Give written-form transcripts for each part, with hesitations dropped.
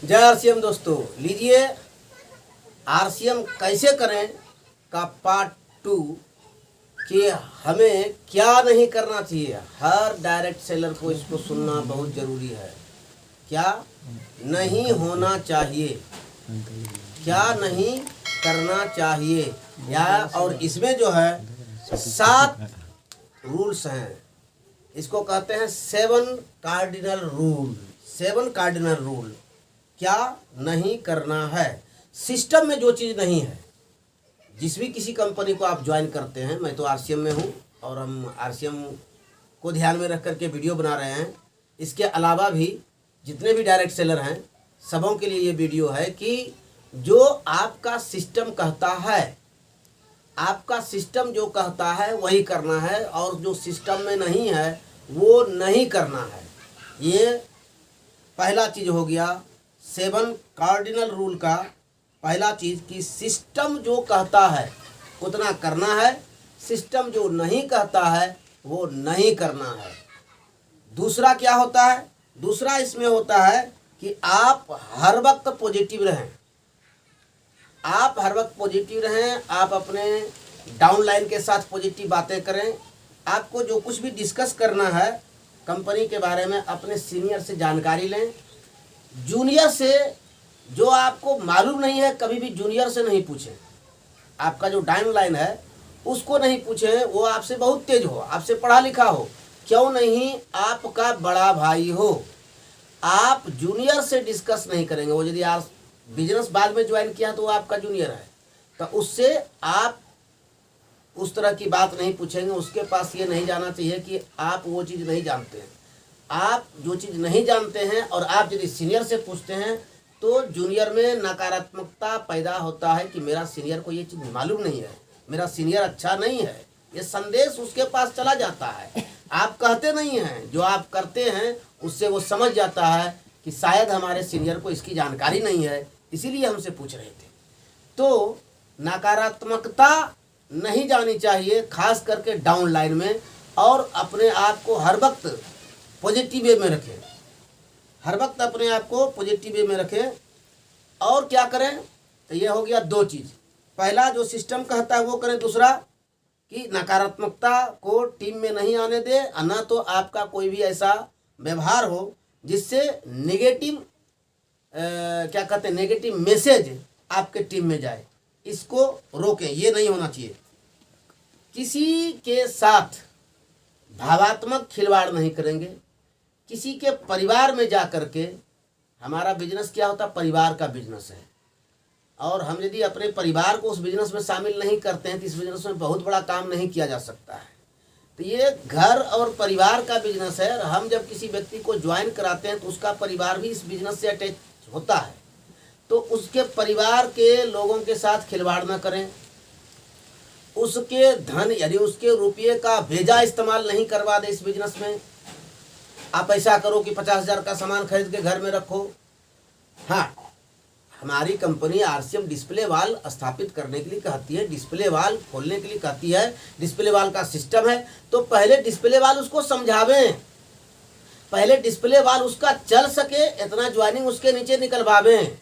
जय आरसीएम दोस्तों, लीजिए आरसीएम कैसे करें का पार्ट 2 कि हमें क्या नहीं करना चाहिए। हर डायरेक्ट सेलर को इसको सुनना बहुत ज़रूरी है। क्या नहीं होना चाहिए, क्या नहीं करना चाहिए या और इसमें जो है 7 रूल्स हैं। इसको कहते हैं 7 कार्डिनल रूल। 7 कार्डिनल रूल क्या नहीं करना है। सिस्टम में जो चीज़ नहीं है, जिस भी किसी कंपनी को आप ज्वाइन करते हैं, मैं तो आरसीएम में हूँ और हम आरसीएम को ध्यान में रख करके वीडियो बना रहे हैं। इसके अलावा भी जितने भी डायरेक्ट सेलर हैं सबों के लिए ये वीडियो है कि जो आपका सिस्टम कहता है, आपका सिस्टम जो कहता है वही करना है और जो सिस्टम में नहीं है वो नहीं करना है। ये पहला चीज़ हो गया 7 कार्डिनल रूल का पहला चीज़ कि सिस्टम जो कहता है उतना करना है, सिस्टम जो नहीं कहता है वो नहीं करना है। दूसरा क्या होता है? दूसरा इसमें होता है कि आप हर वक्त पॉजिटिव रहें। आप हर वक्त पॉजिटिव रहें, आप अपने डाउनलाइन के साथ पॉजिटिव बातें करें। आपको जो कुछ भी डिस्कस करना है कंपनी के बारे में अपने सीनियर से जानकारी लें। जूनियर से जो आपको मालूम नहीं है कभी भी जूनियर से नहीं पूछें। आपका जो डाउनलाइन है उसको नहीं पूछें, वो आपसे बहुत तेज हो, आपसे पढ़ा लिखा हो, क्यों नहीं आपका बड़ा भाई हो। आप जूनियर से डिस्कस नहीं करेंगे। वो यदि आप बिजनेस बाद में ज्वाइन किया तो वो आपका जूनियर है, तो उससे आप उस तरह की बात नहीं पूछेंगे। उसके पास ये नहीं जाना चाहिए कि आप वो चीज़ नहीं जानते हैं। आप जो चीज़ नहीं जानते हैं और आप यदि सीनियर से पूछते हैं तो जूनियर में नकारात्मकता पैदा होता है कि मेरा सीनियर को ये चीज़ मालूम नहीं है, मेरा सीनियर अच्छा नहीं है। ये संदेश उसके पास चला जाता है। आप कहते नहीं हैं, जो आप करते हैं उससे वो समझ जाता है कि शायद हमारे सीनियर को इसकी जानकारी नहीं है, इसीलिए हमसे पूछ रहे थे। तो नकारात्मकता नहीं जानी चाहिए, खास करके डाउन लाइन में। और अपने आप को हर वक्त पॉजिटिव वे में रखें, हर वक्त अपने आप को पॉजिटिव वे में रखें। और क्या करें? तो ये हो गया 2 चीज़। पहला जो सिस्टम कहता है वो करें। दूसरा कि नकारात्मकता को टीम में नहीं आने दें, ना तो आपका कोई भी ऐसा व्यवहार हो जिससे नेगेटिव क्या कहते हैं, नेगेटिव मैसेज आपके टीम में जाए। इसको रोकें, ये नहीं होना चाहिए। किसी के साथ भावात्मक खिलवाड़ नहीं करेंगे। किसी के परिवार में जा कर के, हमारा बिजनेस क्या होता है, परिवार का बिजनेस है, और हम यदि अपने परिवार को उस बिजनेस में शामिल नहीं करते हैं तो इस बिजनेस में बहुत बड़ा काम नहीं किया जा सकता है। तो ये घर और परिवार का बिजनेस है और हम जब किसी व्यक्ति को ज्वाइन कराते हैं तो उसका परिवार भी इस बिजनेस से अटैच होता है। तो उसके परिवार के लोगों के साथ खिलवाड़ न करें। उसके धन यानी उसके रुपये का भेजा इस्तेमाल नहीं करवा दे इस बिजनेस में। आप ऐसा करो कि 50,000 का सामान खरीद के घर में रखो। हाँ, हमारी कंपनी आरसीएम डिस्प्ले वाल स्थापित करने के लिए कहती है, डिस्प्ले वाल खोलने के लिए कहती है। डिस्प्ले वाल का सिस्टम है तो पहले डिस्प्ले वाल उसको समझावें, पहले डिस्प्ले वाल उसका चल सके इतना ज्वाइनिंग उसके नीचे निकलवावें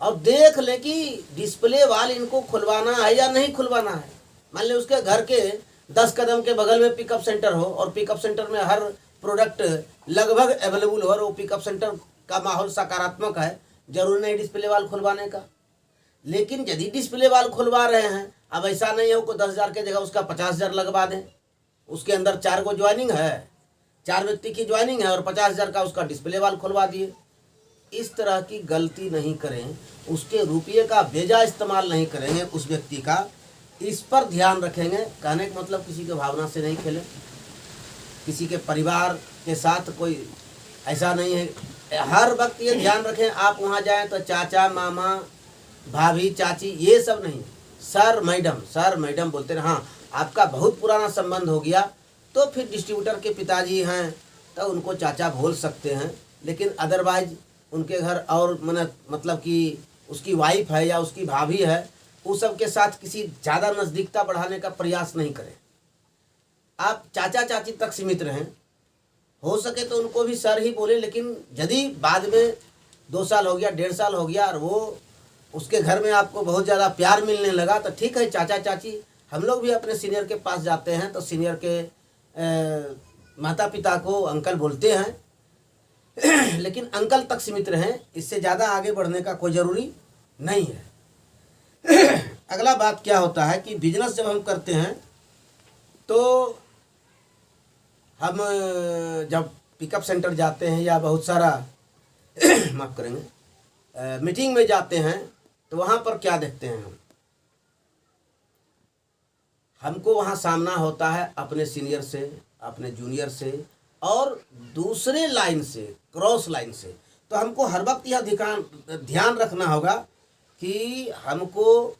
और देख ले कि डिस्प्ले वाल इनको खुलवाना है या नहीं खुलवाना है। मान ले उसके घर के 10 कदम के बगल में पिकअप सेंटर हो और पिकअप सेंटर में हर प्रोडक्ट लगभग अवेलेबल हो और वो पिकअप सेंटर का माहौल सकारात्मक है, जरूरी नहीं डिस्प्ले वाल खुलवाने का। लेकिन यदि डिस्प्ले वाल खुलवा रहे हैं, अब ऐसा नहीं है उसको 10,000 की जगह उसका 50,000 लगवा दें। उसके अंदर 4 को ज्वाइनिंग है, 4 व्यक्ति की ज्वाइनिंग है और 50,000 का उसका डिस्प्ले वाल खुलवा दिए। इस तरह की गलती नहीं करें। उसके रुपये का बेजा इस्तेमाल नहीं करेंगे उस व्यक्ति का, इस पर ध्यान रखेंगे। कहने का मतलब किसी के भावना से नहीं खेलें, किसी के परिवार के साथ कोई ऐसा नहीं है। हर वक्त ये ध्यान रखें, आप वहाँ जाएं तो चाचा मामा भाभी चाची ये सब नहीं, सर मैडम बोलते रहे। हाँ, आपका बहुत पुराना संबंध हो गया तो फिर डिस्ट्रीब्यूटर के पिताजी हैं तो उनको चाचा बोल सकते हैं, लेकिन अदरवाइज उनके घर और मतलब कि उसकी वाइफ है या उसकी भाभी है, उस सब के साथ किसी ज़्यादा नज़दीकता बढ़ाने का प्रयास नहीं करें। आप चाचा चाची तक सीमित रहें। हो सके तो उनको भी सर ही बोले, लेकिन यदि बाद में 2 साल हो गया, 1.5 साल हो गया, और वो उसके घर में आपको बहुत ज़्यादा प्यार मिलने लगा, तो ठीक है चाचा चाची, हम लोग भी अपने सीनियर के पास जाते हैं तो सीनियर के माता पिता को अंकल बोलते हैं लेकिन अंकल तक सीमित रहें, इससे ज़्यादा आगे बढ़ने का कोई ज़रूरी नहीं है। अगला बात क्या होता है कि बिजनेस जब हम करते हैं तो हम जब पिकअप सेंटर जाते हैं या बहुत सारा माफ़ करेंगे मीटिंग में जाते हैं तो वहाँ पर क्या देखते हैं हमको वहाँ सामना होता है अपने सीनियर से, अपने जूनियर से और दूसरे लाइन से, क्रॉस लाइन से। तो हमको हर वक्त यह ध्यान रखना होगा कि हमको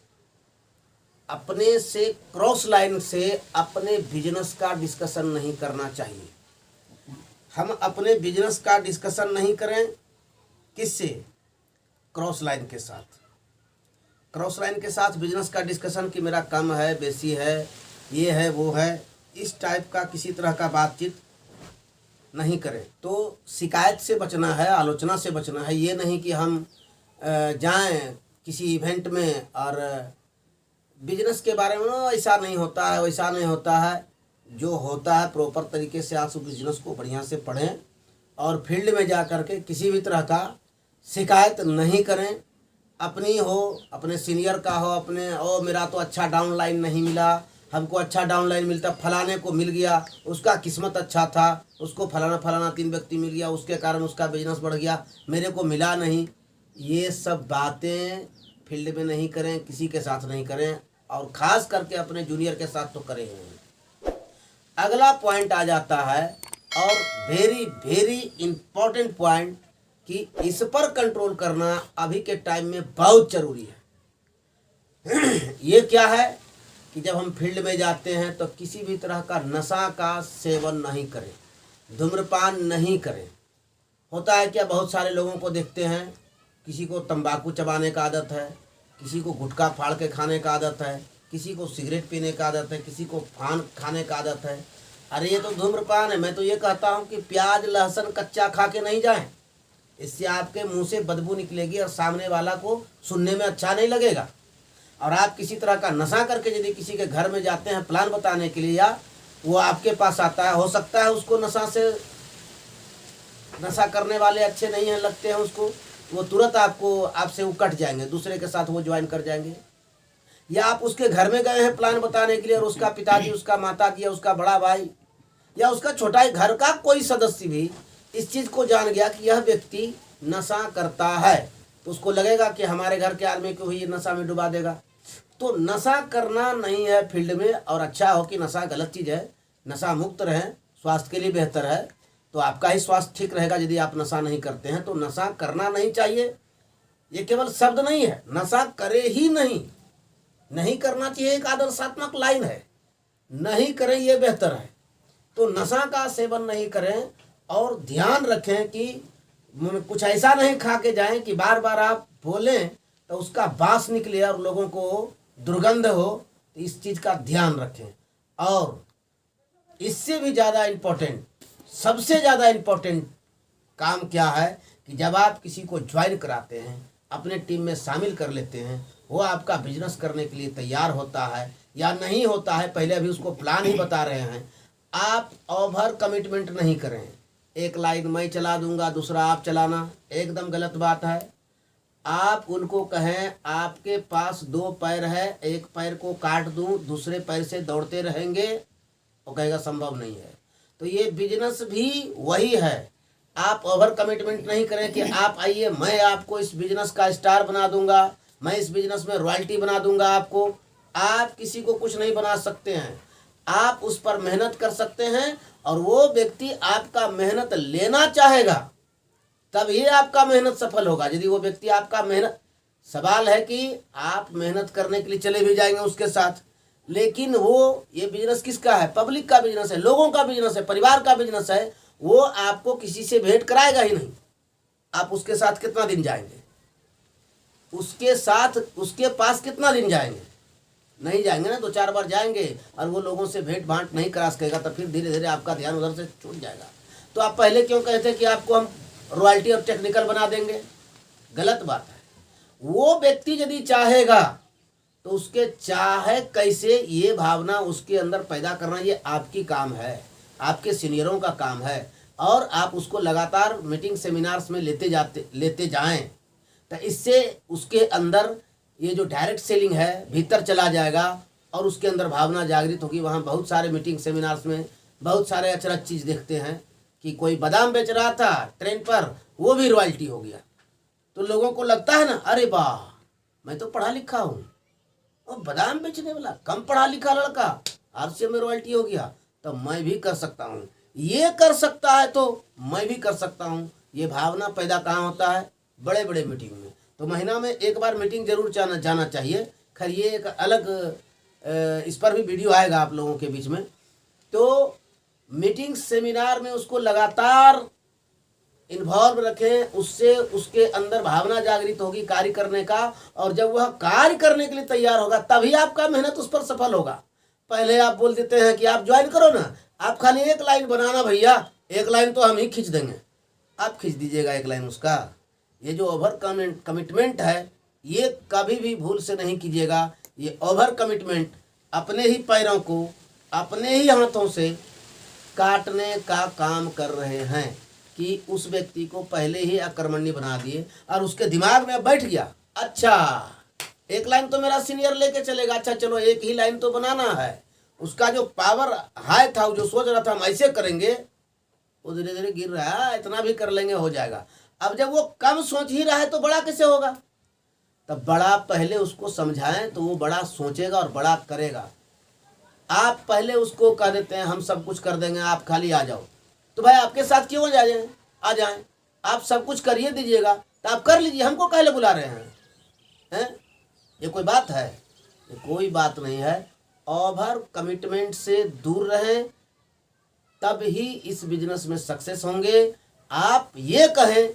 अपने से क्रॉस लाइन से अपने बिजनेस का डिस्कशन नहीं करना चाहिए। हम अपने बिजनेस का डिस्कशन नहीं करें, किससे? क्रॉस लाइन के साथ। क्रॉस लाइन के साथ बिजनेस का डिस्कशन कि मेरा कम है, बेसी है, ये है, वो है, इस टाइप का किसी तरह का बातचीत नहीं करें। तो शिकायत से बचना है, आलोचना से बचना है। ये नहीं कि हम जाएं किसी इवेंट में और बिजनेस के बारे में ऐसा नहीं होता है, वैसा नहीं होता है। जो होता है प्रॉपर तरीके से आप उस बिजनेस को बढ़िया से पढ़ें और फील्ड में जा कर के किसी भी तरह का शिकायत नहीं करें। अपनी हो, अपने सीनियर का हो, अपने मेरा तो अच्छा डाउनलाइन नहीं मिला, हमको अच्छा डाउनलाइन मिलता, फलाने को मिल गया, उसका किस्मत अच्छा था, उसको फलाना फलाना 3 व्यक्ति मिल गया, उसके कारण उसका बिजनेस बढ़ गया, मेरे को मिला नहीं। ये सब बातें फील्ड में नहीं करें, किसी के साथ नहीं करें, और ख़ास करके अपने जूनियर के साथ तो करें। अगला पॉइंट आ जाता है और वेरी वेरी इम्पोर्टेंट पॉइंट कि इस पर कंट्रोल करना अभी के टाइम में बहुत ज़रूरी है। ये क्या है कि जब हम फील्ड में जाते हैं तो किसी भी तरह का नशा का सेवन नहीं करें, धूम्रपान नहीं करें। होता है क्या, बहुत सारे लोगों को देखते हैं, किसी को तंबाकू चबाने का आदत है, किसी को गुटखा फाड़ के खाने का आदत है, किसी को सिगरेट पीने का आदत है, किसी को पान खाने का आदत है। अरे ये तो धूम्रपान है। मैं तो ये कहता हूँ कि प्याज लहसुन कच्चा खा के नहीं जाएं, इससे आपके मुंह से बदबू निकलेगी और सामने वाला को सुनने में अच्छा नहीं लगेगा। और आप किसी तरह का नशा करके यदि किसी के घर में जाते हैं प्लान बताने के लिए, या वो आपके पास आता है, हो सकता है उसको नशा करने वाले अच्छे नहीं हैं, लगते हैं उसको, वो तुरंत आपसे वो कट जाएंगे, दूसरे के साथ वो ज्वाइन कर जाएंगे। या आप उसके घर में गए हैं प्लान बताने के लिए और उसका पिताजी, उसका माताजी या उसका बड़ा भाई या उसका छोटा ही घर का कोई सदस्य भी इस चीज़ को जान गया कि यह व्यक्ति नशा करता है, तो उसको लगेगा कि हमारे घर के आदमी को ही नशा में डुबा देगा। तो नशा करना नहीं है फील्ड में। और अच्छा हो कि नशा गलत चीज़ है, नशा मुक्त रहें, स्वास्थ्य के लिए बेहतर है, तो आपका ही स्वास्थ्य ठीक रहेगा यदि आप नशा नहीं करते हैं। तो नशा करना नहीं चाहिए, ये केवल शब्द नहीं है, नशा करे ही नहीं करना चाहिए, एक आदर्शात्मक लाइन है, नहीं करें ये बेहतर है। तो नशा का सेवन नहीं करें और ध्यान रखें कि कुछ ऐसा नहीं खा के जाएं कि बार बार आप बोलें तो उसका बास निकले और लोगों को दुर्गंध हो। तो इस चीज़ का ध्यान रखें। और इससे भी ज़्यादा इम्पोर्टेंट, सबसे ज़्यादा इम्पोर्टेंट काम क्या है कि जब आप किसी को ज्वाइन कराते हैं, अपने टीम में शामिल कर लेते हैं, वो आपका बिजनेस करने के लिए तैयार होता है या नहीं होता है, पहले अभी उसको प्लान ही बता रहे हैं। आप ओवर कमिटमेंट नहीं करें। एक लाइन मैं चला दूंगा, दूसरा आप चलाना, एकदम गलत बात है। आप उनको कहें आपके पास 2 पैर है, एक पैर को काट दूं, दूसरे पैर से दौड़ते रहेंगे, वो कहेगा संभव नहीं है। तो ये बिजनेस भी वही है। आप ओवर कमिटमेंट नहीं करें कि आप आइए, मैं आपको इस बिजनेस का स्टार बना दूंगा, मैं इस बिजनेस में रॉयल्टी बना दूंगा आपको। आप किसी को कुछ नहीं बना सकते हैं। आप उस पर मेहनत कर सकते हैं और वो व्यक्ति आपका मेहनत लेना चाहेगा, तभी आपका मेहनत सफल होगा। यदि वो व्यक्ति आपका मेहनत, सवाल है कि आप मेहनत करने के लिए चले भी जाएंगे उसके साथ, लेकिन वो ये बिजनेस किसका है? पब्लिक का बिजनेस है, लोगों का बिजनेस है, परिवार का बिजनेस है। वो आपको किसी से भेंट कराएगा ही नहीं। आप उसके साथ कितना दिन जाएंगे? उसके पास कितना दिन जाएंगे? नहीं जाएंगे ना, 2-4 बार जाएंगे और वो लोगों से भेंट भांट नहीं करा सकेगा, तो फिर धीरे धीरे आपका ध्यान उधर से छूट जाएगा। तो आप पहले क्यों कहते कि आपको हम रॉयल्टी और टेक्निकल बना देंगे? गलत बात है। वो व्यक्ति यदि चाहेगा तो उसके चाहे कैसे ये भावना उसके अंदर पैदा करना, ये आपकी काम है, आपके सीनियरों का काम है। और आप उसको लगातार मीटिंग सेमिनार्स में लेते जाएं, तो इससे उसके अंदर ये जो डायरेक्ट सेलिंग है भीतर चला जाएगा और उसके अंदर भावना जागृत होगी। वहाँ बहुत सारे मीटिंग सेमिनार्स में बहुत सारे अचरज चीज़ देखते हैं कि कोई बादाम बेच रहा था ट्रेन पर, वो भी रॉयल्टी हो गया। तो लोगों को लगता है ना, अरे वाह मैं तो पढ़ा लिखा हूँ, और बादाम बेचने वाला कम पढ़ा लिखा लड़का आरसीएम में रॉयल्टी हो गया, तो मैं भी कर सकता हूँ। ये कर सकता है तो मैं भी कर सकता हूँ। ये भावना पैदा कहाँ होता है? बड़े बड़े मीटिंग में। तो महीना में एक बार मीटिंग जरूर जाना चाहिए। खैर ये एक अलग इस पर भी वीडियो आएगा आप लोगों के बीच में। तो मीटिंग सेमिनार में उसको लगातार इन्वॉल्व रखें, उससे उसके अंदर भावना जागृत होगी कार्य करने का, और जब वह कार्य करने के लिए तैयार होगा तभी आपका मेहनत उस पर सफल होगा। पहले आप बोल देते हैं कि आप ज्वाइन करो ना, आप खाली एक लाइन बनाना भैया, एक लाइन तो हम ही खींच देंगे, आप खींच दीजिएगा एक लाइन उसका। ये जो ओवर कमिटमेंट है ये कभी भी भूल से नहीं कीजिएगा। ये ओवर कमिटमेंट अपने ही पैरों को अपने ही हाथों से काटने का काम कर रहे हैं कि उस व्यक्ति को पहले ही अकर्मण्य बना दिए और उसके दिमाग में बैठ गया, अच्छा एक लाइन तो मेरा सीनियर लेके चलेगा, अच्छा चलो एक ही लाइन तो बनाना है। उसका जो पावर हाई था, जो सोच रहा था हम ऐसे करेंगे, वो धीरे धीरे गिर रहा है, इतना भी कर लेंगे हो जाएगा। अब जब वो कम सोच ही रहा है तो बड़ा कैसे होगा? तब बड़ा पहले उसको समझाएं तो वो बड़ा सोचेगा और बड़ा करेगा। आप पहले उसको कह देते हैं हम सब कुछ कर देंगे, आप खाली आ जाओ, तो भाई आपके साथ क्यों आ जाएं? आप सब कुछ करिए दीजिएगा तो आप कर लीजिए, हमको काहे बुला रहे हैं? ये कोई बात है? ये कोई बात नहीं है। ओवर कमिटमेंट से दूर रहें, तब ही इस बिजनेस में सक्सेस होंगे। आप ये कहें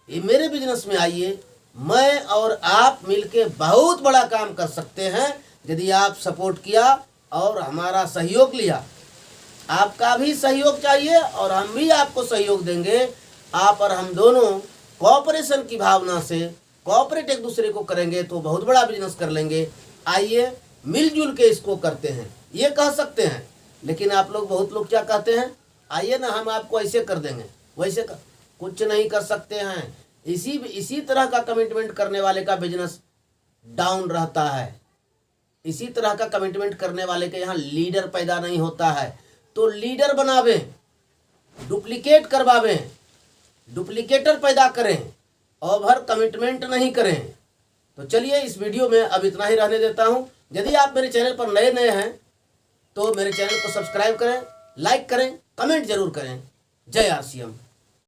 ये मेरे बिजनेस में आइए, मैं और आप मिलके बहुत बड़ा काम कर सकते हैं यदि आप सपोर्ट किया और हमारा सहयोग लिया। आपका भी सहयोग चाहिए और हम भी आपको सहयोग देंगे। आप और हम दोनों कोऑपरेशन की भावना से कोऑपरेट एक दूसरे को करेंगे तो बहुत बड़ा बिजनेस कर लेंगे। आइए मिलजुल के इसको करते हैं, ये कह सकते हैं। लेकिन आप लोग बहुत लोग क्या कहते हैं, आइए ना हम आपको ऐसे कर देंगे, वैसे कुछ नहीं कर सकते हैं। इसी तरह का कमिटमेंट करने वाले का बिजनेस डाउन रहता है। इसी तरह का कमिटमेंट करने वाले के यहाँ लीडर पैदा नहीं होता है। तो लीडर बनावें, डुप्लीकेट करवावें, डुप्लीकेटर पैदा करें, ओवर कमिटमेंट नहीं करें। तो चलिए इस वीडियो में अब इतना ही रहने देता हूँ। यदि आप मेरे चैनल पर नए हैं तो मेरे चैनल को सब्सक्राइब करें, लाइक करें, कमेंट जरूर करें। जय आरसीएम।